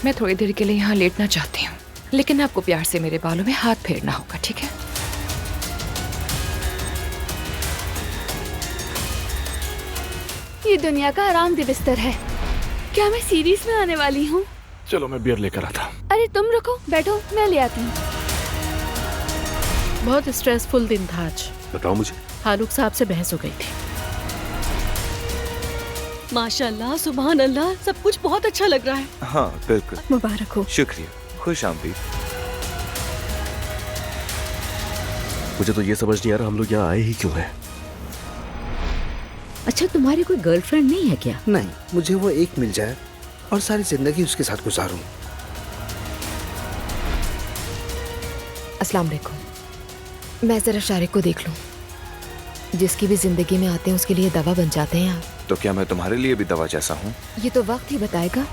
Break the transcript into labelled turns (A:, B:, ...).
A: मैं थोड़ी देर के लिए यहाँ लेटना चाहती हूँ, लेकिन आपको प्यार से मेरे बालों में हाथ फेरना होगा, ठीक है?
B: ये दुनिया का आरामदेह बिस्तर है। क्या मैं सीरीज में आने वाली हूँ?
C: चलो मैं बियर लेकर आता।
B: अरे तुम रुको, बैठो, मैं ले आती हूँ।
D: बहुत स्ट्रेसफुल दिन था आज।
C: बताओ मुझे।
D: फारूक साहब से बहस हो गई थी।
E: माशाल्लाह, सुभान अल्लाह, सब कुछ बहुत अच्छा लग रहा है।
F: हाँ बिल्कुल,
B: मुबारक हो।
F: शुक्रिया, खुश आमदीद।
C: मुझे तो ये समझ नहीं आ रहा हम लोग यहाँ आए ही क्यों हैं।
G: अच्छा, तुम्हारी कोई गर्लफ्रेंड नहीं है क्या?
H: नहीं, मुझे वो एक मिल जाए और सारी जिंदगी उसके साथ गुजारूं।
A: अस्सलाम वालेकुम। मैं जरा शारिक को देख लूं। जिसकी भी जिंदगी में आते हैं उसके लिए दवा बन जाते हैं आप।
F: तो क्या मैं तुम्हारे लिए भी दवा जैसा हूँ?
A: ये तो वक्त ही बताएगा।